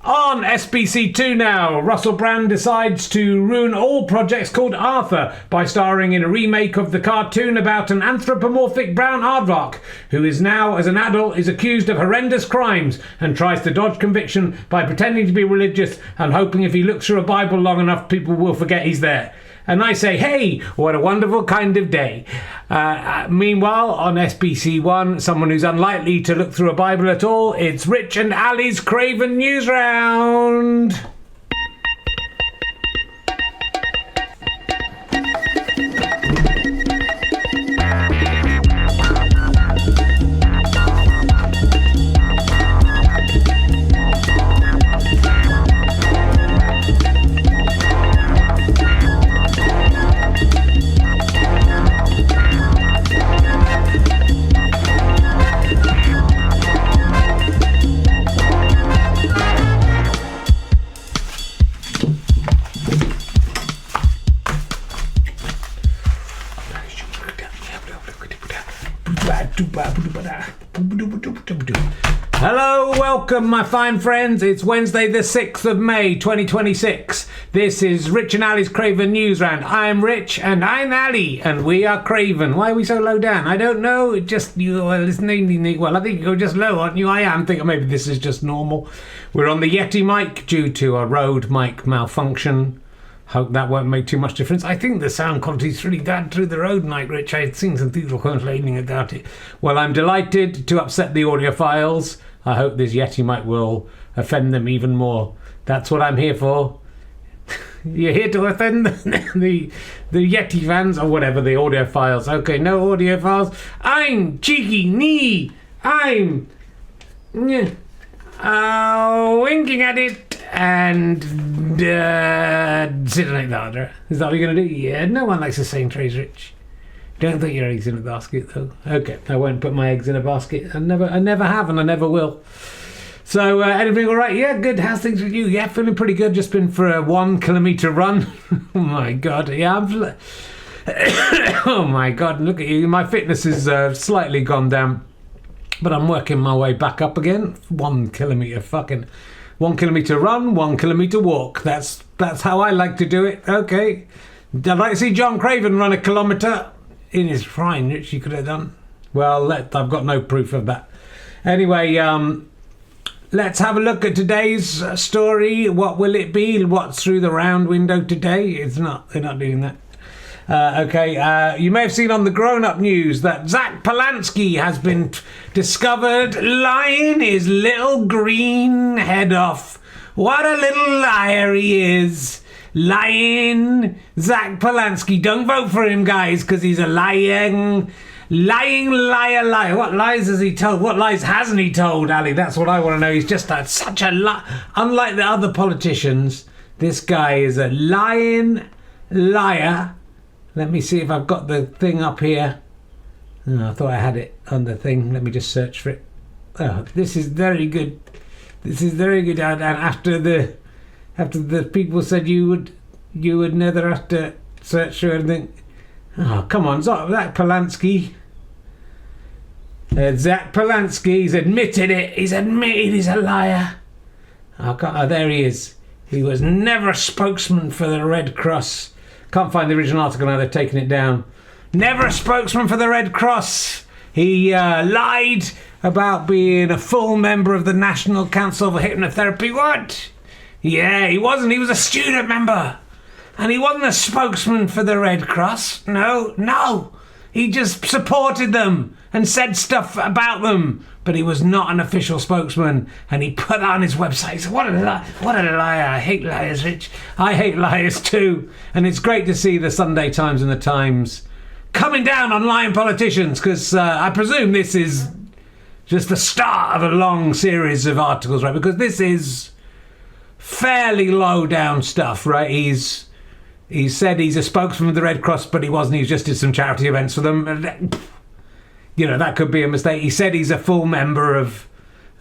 On SBC2 now, Russell Brand decides to ruin all projects called Arthur by starring in a remake of the cartoon about an anthropomorphic brown aardvark who is now, as an adult, is accused of horrendous crimes and tries to dodge conviction by pretending to be religious and hoping if he looks through a Bible long enough people will forget he's there. And I say, hey, what a wonderful kind of day. Meanwhile, on SBC1, someone who's unlikely to look through a Bible at all, it's Rich and Ali's Craven Newsround. Hello, welcome my fine friends. It's Wednesday the 6th of May 2026. This is Rich and Ali's Craven Newsround. I'm Rich and I'm Ali and we are Craven. Why are we so low down? I don't know. Just you are listening. Well, I think you're just low, aren't you? I am thinking maybe this is just normal. We're on the Yeti mic due to a Rode mic malfunction. Hope that won't make too much difference. I think the sound quality is really bad through the Rode mic, Rich. I've seen some people complaining about it. Well, I'm delighted to upset the audiophiles. I hope this Yeti mic will offend them even more. That's what I'm here for. You're here to offend the Yeti fans or whatever, the audiophiles. Okay, no audiophiles. I'm cheeky knee. I'm winking at it. And sit like that. Is that what you're going to do? Yeah, no one likes the same trays, Rich. Don't put your eggs in a basket, though. Okay, I won't put my eggs in a basket. I never have, and I never will. So, anything all right? Yeah, good. How's things with you? Yeah, feeling pretty good. Just been for a 1 kilometre run. Oh, my God. Yeah, oh, my God. Look at you. My fitness is slightly gone down. But I'm working my way back up again. 1 kilometre fucking... 1 kilometre run, 1 kilometre walk. That's how I like to do it. Okay. I'd like to see John Craven run a kilometre in his prime, which he could have done. Well, I've got no proof of that. Anyway, let's have a look at today's story. What will it be? What's through the round window today? It's not. They're not doing that. You may have seen on the grown-up news that Zach Polanski has been discovered lying his little green head off. What a little liar he is. Lying Zach Polanski. Don't vote for him, guys, because he's a lying liar. What lies has he told? What lies hasn't he told, Ali? That's what I want to know. He's just such a liar. Unlike the other politicians, this guy is a lying liar. Let me see if I've got the thing up here. Oh, I thought I had it on the thing. Let me just search for it. Oh, this is very good. This is very good. And after the people said you would never have to search for anything. Oh, come on, Zach Polanski. Zach Polanski's admitted it. He's admitted he's a liar. Oh, there he is. He was never a spokesman for the Red Cross. Can't find the original article now, they've taken it down. Never a spokesman for the Red Cross. He lied about being a full member of the National Council for Hypnotherapy. What? Yeah, he wasn't. He was a student member. And he wasn't a spokesman for the Red Cross. No. He just supported them and said stuff about them. But he was not an official spokesman. And he put that on his website. So what a liar. I hate liars, Rich. I hate liars too. And it's great to see the Sunday Times and the Times coming down on lying politicians. Because I presume this is just the start of a long series of articles, right? Because this is fairly low down stuff, right? He said he's a spokesman for the Red Cross, but he wasn't. He just did some charity events for them. You know, that could be a mistake. He said he's a full member of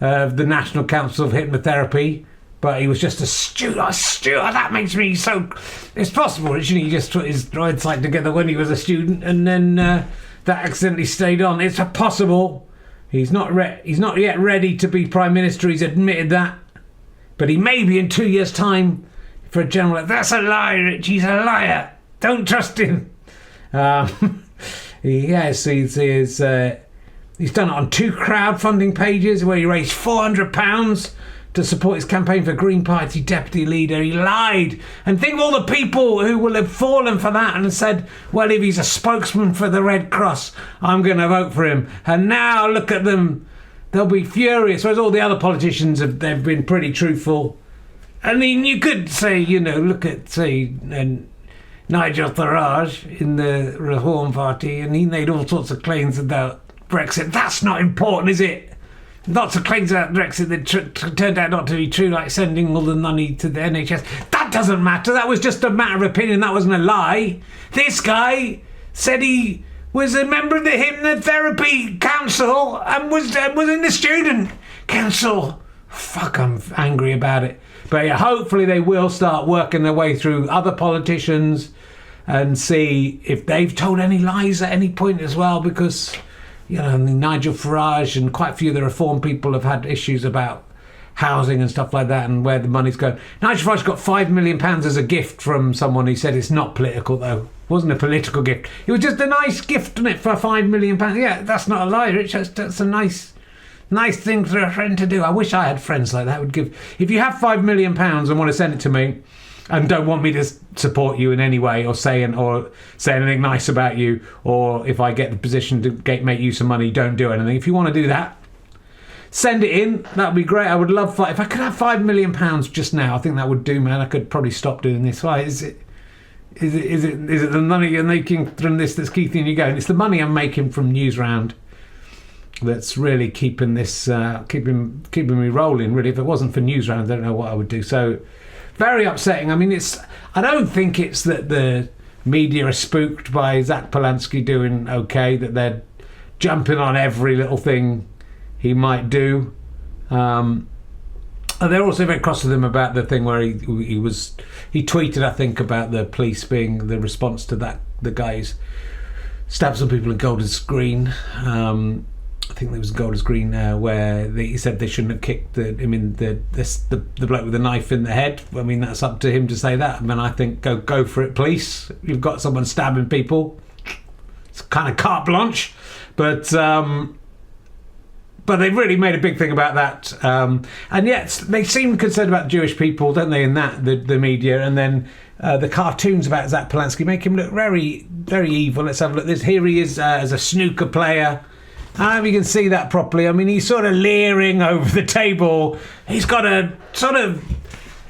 the National Council of Hypnotherapy, but he was just a student. That makes me so... It's possible, isn't he? He just put his right side together when he was a student, and then that accidentally stayed on. It's possible. He's not yet ready to be Prime Minister. He's admitted that. But he may be in 2 years' time for a general. That's a lie, Rich. He's a liar. Don't trust him. Yes, he's done it on 2 crowdfunding pages where he raised £400 to support his campaign for Green Party deputy leader. He lied. And think of all the people who will have fallen for that and said, well, if he's a spokesman for the Red Cross, I'm going to vote for him. And now look at them. They'll be furious. Whereas all the other politicians, they've been pretty truthful. I mean, you could say, look at, say, Nigel Farage in the Reform Party, and he made all sorts of claims about Brexit. That's not important, is it? Lots of claims about Brexit that turned out not to be true, like sending all the money to the NHS. That doesn't matter. That was just a matter of opinion. That wasn't a lie. This guy said he was a member of the Hypnotherapy Council and was in the student council. Fuck, I'm angry about it. But yeah, hopefully they will start working their way through other politicians and see if they've told any lies at any point as well, because Nigel Farage and quite a few of the Reform people have had issues about housing and stuff like that and where the money's going. Nigel Farage got £5 million as a gift from someone. He said it's not political, though. It wasn't a political gift. It was just a nice gift, wasn't it, for £5 million. Yeah, that's not a lie, Rich. That's a nice thing for a friend to do. I wish I had friends like that. If you have £5 million and want to send it to me and don't want me to support you in any way or say anything nice about you, or if I get the position to make you some money, don't do anything. If you want to do that, send it in. That would be great. I would love if I could have £5 million just now. I think that would do, man. I could probably stop doing this. Why is it the money you're making from this that's keeping you going? It's the money I'm making from Newsround that's really keeping this keeping me rolling. Really, if it wasn't for Newsround, I don't know what I would do. So very upsetting. I mean, I don't think it's that the media are spooked by Zach Polanski doing okay, that they're jumping on every little thing he might do. They're also very cross with him about the thing where he tweeted, I think, about the police being the response to that, the guys stabbed some people in Golders Green. I think there was Golders Green where he said they shouldn't have kicked the bloke with the knife in the head. I mean, that's up to him to say that. I mean, I think go for it, police. You've got someone stabbing people. It's kind of carte blanche, but they've really made a big thing about that. And yet they seem concerned about Jewish people, don't they? In that the media, and then the cartoons about Zach Polanski make him look very, very evil. Let's have a look. Here he is as a snooker player. I don't know if you can see that properly. I mean, he's sort of leering over the table. He's got a sort of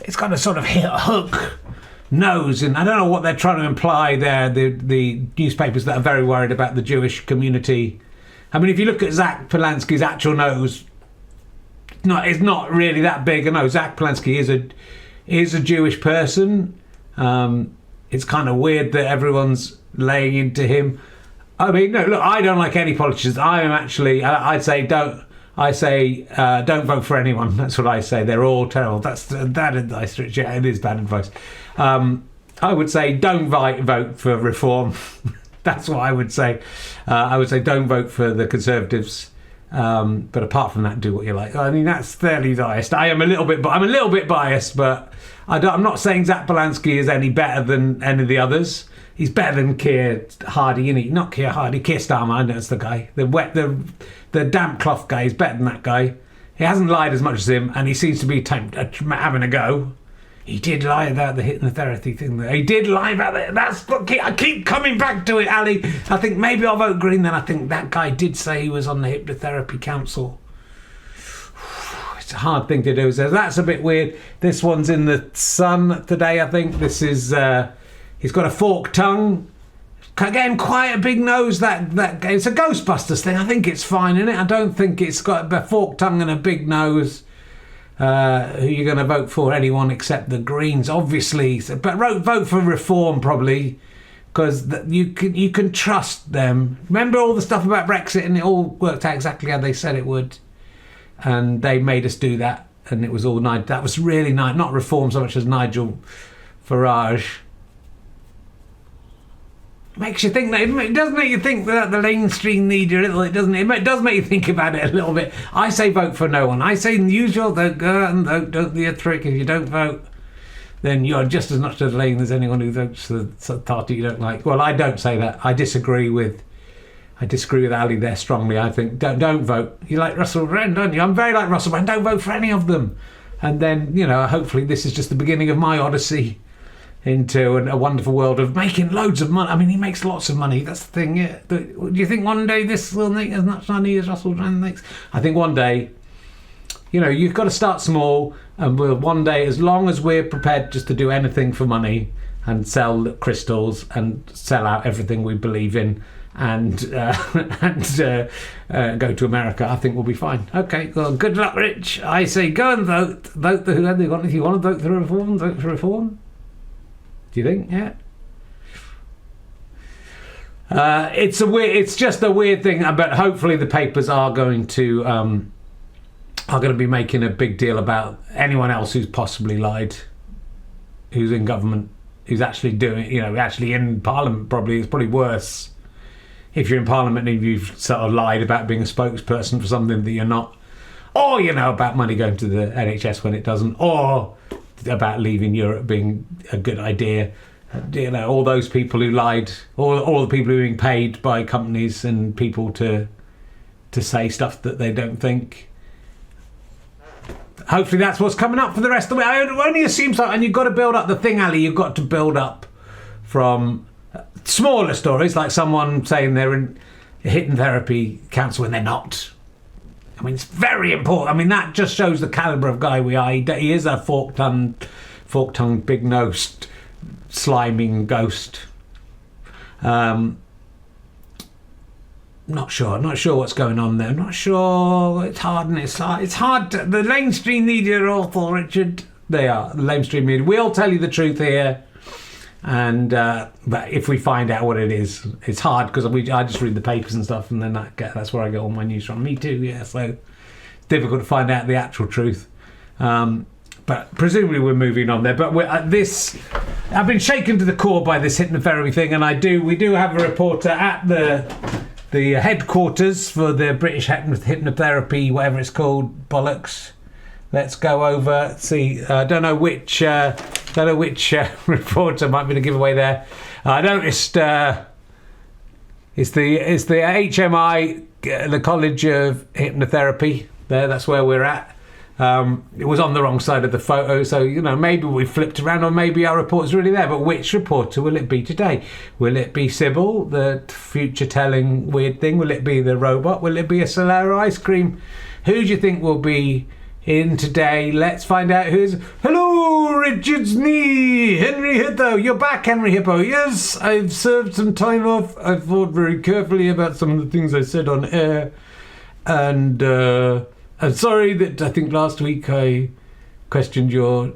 hook nose, and I don't know what they're trying to imply there. The newspapers that are very worried about the Jewish community. I mean, if you look at Zach Polanski's actual nose, it's not really that big. No, Zach Polanski is a Jewish person. It's kind of weird that everyone's laying into him. I mean, no, look, I don't like any politicians. I'd say don't vote for anyone. That's what I say. They're all terrible. That's bad advice, Rich. Yeah, it is bad advice. I would say don't vote for Reform. That's what I would say. I would say don't vote for the Conservatives. But apart from that, do what you like. I mean, that's fairly biased. I'm a little bit biased, but I'm not saying Zach Polanski is any better than any of the others. He's better than Keir Hardie, isn't he? Not Keir Hardie, Keir Starmer. I know it's the guy. The damp cloth guy is better than that guy. He hasn't lied as much as him, and he seems to be having a go. He did lie about the hypnotherapy thing. He did lie about that. I keep coming back to it, Ali. I think maybe I'll vote Green then. I think that guy did say he was on the Hypnotherapy Council. It's a hard thing to do. So that's a bit weird. This one's in the Sun today, I think. This is... he's got a forked tongue. Again, quite a big nose. That it's a Ghostbusters thing. I think it's fine, isn't it? I don't think it's got a forked tongue and a big nose. Who you're going to vote for? Anyone except the Greens, obviously. But vote for Reform, probably, because you can trust them. Remember all the stuff about Brexit, and it all worked out exactly how they said it would, and they made us do that, and it was all nice. That was really nice. Not Reform so much as Nigel Farage. makes you think that it does make you think that the mainstream media a little. It doesn't. It does make you think about it a little bit. I say vote for no one. I say usual. Go out and vote. Don't be a trick. If you don't vote, then you're just as much to blame as anyone who votes for the party you don't like. Well, I don't say that. I disagree with Ali there strongly. I think don't vote. You like Russell Brand, don't you? I'm very like Russell Brand. Don't vote for any of them. And then, hopefully this is just the beginning of my odyssey into a wonderful world of making loads of money. I mean, he makes lots of money. That's the thing. Yeah. Do you think one day this will make as much money as Russell Brand makes? I think one day, you've got to start small, and one day, as long as we're prepared just to do anything for money and sell crystals and sell out everything we believe in and go to America, I think we'll be fine. Okay, well, good luck, Rich. I say go and vote. Vote for whoever you want. If you want to vote for reform, vote for reform. Do you think? Yeah. It's just a weird thing, but hopefully the papers are going to be making a big deal about anyone else who's possibly lied, who's in government, who's actually doing, actually in Parliament. Probably it's probably worse if you're in Parliament and you've sort of lied about being a spokesperson for something that you're not, or about money going to the NHS when it doesn't, or about leaving Europe being a good idea. All those people who lied, all the people who are being paid by companies and people to say stuff that they don't think. Hopefully that's what's coming up for the rest of the way. I only assume so, and you've got to build up the thing, Ali. You've got to build up from smaller stories, like someone saying they're in a hypnotherapy council when they're not. I mean, it's very important. I mean, that just shows the calibre of guy we are. He is a fork-tongued, big-nosed, sliming ghost. Not sure what's going on there. Not sure. It's hard. The mainstream media are awful, Richard. They are. The mainstream media. We'll tell you the truth here. And but if we find out what it is, it's hard because I just read the papers and stuff, and then that's where I get all my news from. Me too, yeah. So it's difficult to find out the actual truth. But presumably we're moving on there. But I've been shaken to the core by this hypnotherapy thing, and we do have a reporter at the headquarters for the British hypnotherapy, whatever it's called, bollocks. Let's go over. See, I don't know which reporter might be the giveaway there. I noticed it's the HMI, the College of Hypnotherapy. There, that's where we're at. It was on the wrong side of the photo, so maybe we flipped around, or maybe our reporter's really there. But which reporter will it be today? Will it be Sybil, the future-telling weird thing? Will it be the robot? Will it be a Solera ice cream? Who do you think will be in today? Let's find out who's... Hello, Richard's knee! Henry Hippo! You're back, Henry Hippo! Yes, I've served some time off. I thought very carefully about some of the things I said on air. And I'm sorry that I think last week I questioned your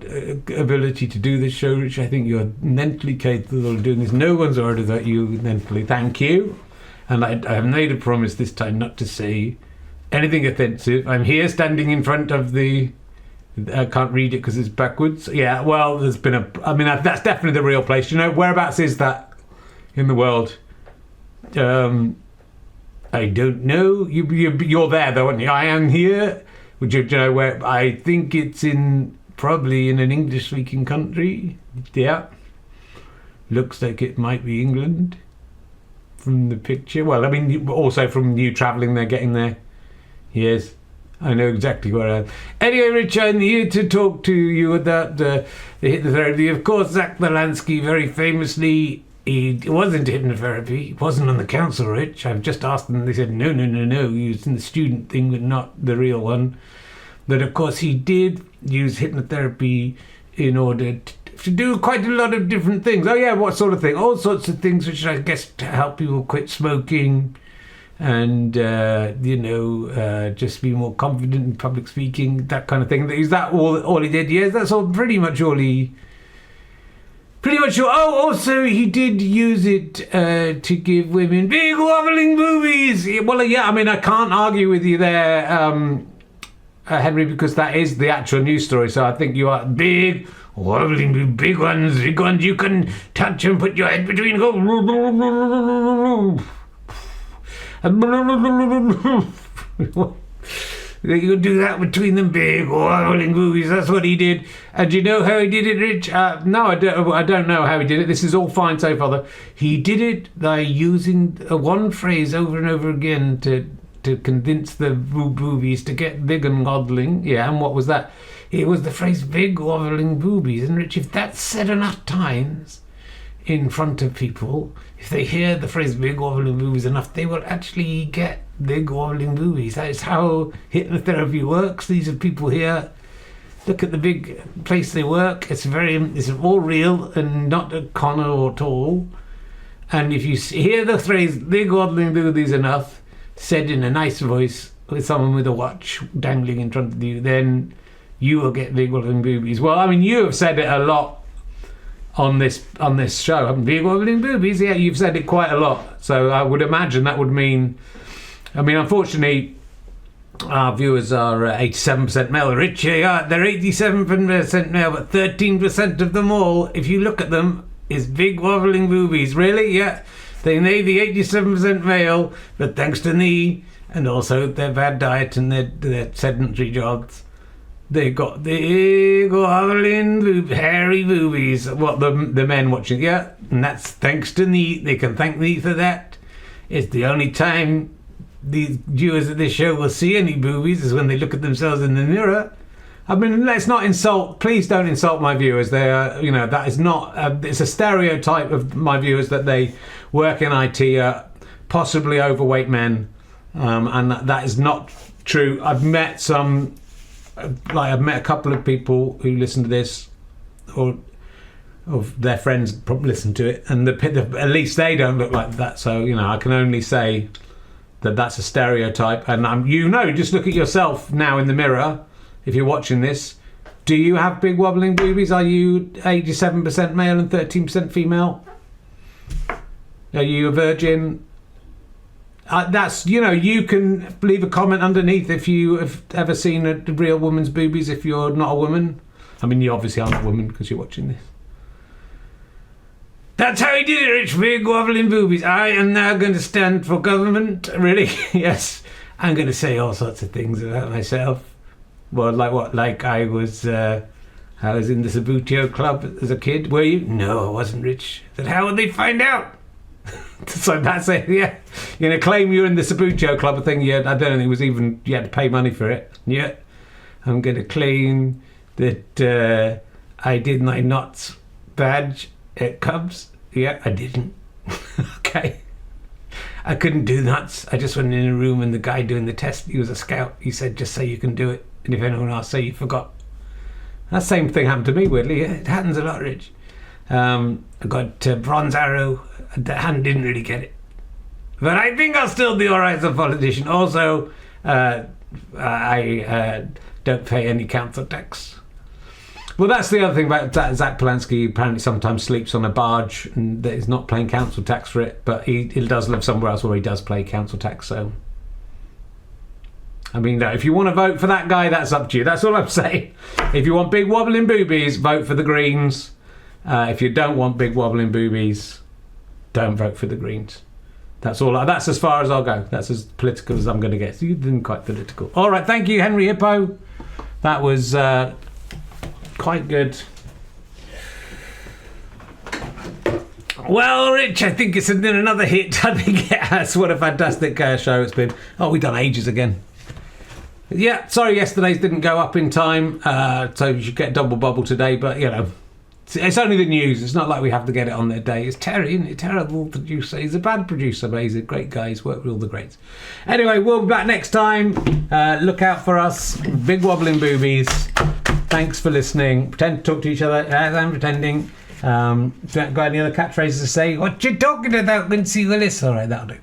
ability to do this show, Rich. I think you're mentally capable of doing this. No one's ordered that you mentally. Thank you. And I have made a promise this time not to say anything offensive. I'm here standing in front of the... I can't read it because it's backwards. Yeah, well, there's been that's definitely the real place. Whereabouts is that in the world? I don't know. You're there though, aren't you? I am here. Would you know where? I think it's probably in an English-speaking country. Yeah. Looks like it might be England from the picture. Well, I mean, also from you travelling there, getting there. Yes, I know exactly where I am. Anyway, Rich, I'm here to talk to you about the hypnotherapy. Of course, Zach Polanski very famously, he was into hypnotherapy. He wasn't on the council, Rich. I've just asked them. They said, no. He was in the student thing, but not the real one. But, of course, he did use hypnotherapy in order to do quite a lot of different things. Oh, yeah, what sort of thing? All sorts of things, which I guess to help people quit smoking and, just be more confident in public speaking, that kind of thing. Is that all he did? Yes, that's pretty much all. Oh, also he did use it to give women big wobbling boobies. Well, yeah, I mean, I can't argue with you there, Henry, because that is the actual news story. So I think you are big wobbling big ones you can touch and put your head between. Go. You do that between them big wobbling boobies. That's what he did. And do you know how he did it, Rich? No, I don't know how he did it. This is all fine so far. He did it by using one phrase over and over again to convince the boobies to get big and waddling. Yeah, and what was that? It was the phrase big wobbling boobies. And Rich, if that's said enough times in front of people, if they hear the phrase big wobbling boobies enough, they will actually get big wobbling boobies. That is how hypnotherapy works. These are people here. Look at the big place they work. It's all real and not a con at all. And if you hear the phrase big wobbling boobies enough, said in a nice voice with someone with a watch dangling in front of you, then you will get big wobbling boobies. Well, I mean, you have said it a lot on this show. Big wobbling boobies. Yeah, you've said it quite a lot. So I would imagine that would mean. I mean, unfortunately, our viewers are 87% male. Rich, they're 87% male, but 13% of them all, if you look at them, is big wobbling boobies. Really? Yeah. They may be 87% male, but thanks to me and also their bad diet and their sedentary jobs, they got big wobbling hairy boobies. What the men watching? Yeah, and that's thanks to me. They can thank me for that. It's the only time these viewers of this show will see any boobies is when they look at themselves in the mirror. I mean, let's not insult. Please don't insult my viewers. They are, that is not. It's a stereotype of my viewers that they work in IT, possibly overweight men, and that is not true. I've met a couple of people who listen to this, or of their friends probably listen to it, and at least they don't look like that. So I can only say that's a stereotype. And just look at yourself now in the mirror. If you're watching this, do you have big wobbling boobies? Are you 87% male and 13% female? Are you a virgin? You can leave a comment underneath if you have ever seen a real woman's boobies if you're not a woman. I mean, you obviously aren't a woman because you're watching this. That's how he did it, Rich. Big wobbling boobies. I am now going to stand for government. Really? Yes. I'm going to say all sorts of things about myself. Well, like what? Like I was in the Sabutio club as a kid. Were you? No, I wasn't, Rich. But how would they find out? So that's it. Yeah. You're going to claim you're in the Sabutio club thing. Yeah. I don't think it was even. You had to pay money for it. Yeah. I'm going to claim that I did my knots badge at Cubs. Yeah, I didn't. Okay. I couldn't do nuts. I just went in a room and the guy doing the test, he was a scout. He said, just say you can do it. And if anyone else say you forgot. That same thing happened to me, weirdly. Yeah, it happens a lot, Rich. I got bronze arrow. The hand didn't really get it. But I think I'll still be all right as a politician. Also, I don't pay any council tax. Well, that's the other thing about Zach Polanski. Apparently sometimes sleeps on a barge and he's not paying council tax for it, but he does live somewhere else where he does pay council tax. So, I mean, if you want to vote for that guy, that's up to you. That's all I'm saying. If you want big wobbling boobies, vote for the Greens. If you don't want big wobbling boobies, don't vote for the Greens. That's all. That's as far as I'll go. That's as political as I'm going to get. So you didn't quite political. All right, thank you, Henry Hippo. That was quite good. Well, Rich, I think it's another hit. I think it has. What a fantastic show it's been. Oh, we've done ages again. Yeah, sorry yesterday's didn't go up in time, so you should get double bubble today, but it's only the news. It's not like we have to get it on their day. It's Terry, isn't it? Terrible producer. He's a bad producer, but he's a great guy. He's worked with all the greats. Anyway, we'll be back next time. Look out for us. Big wobbling boobies. Thanks for listening. Pretend to talk to each other as I'm pretending. Got any other catchphrases to say? What you talking about, Quincy Willis? All right, that'll do.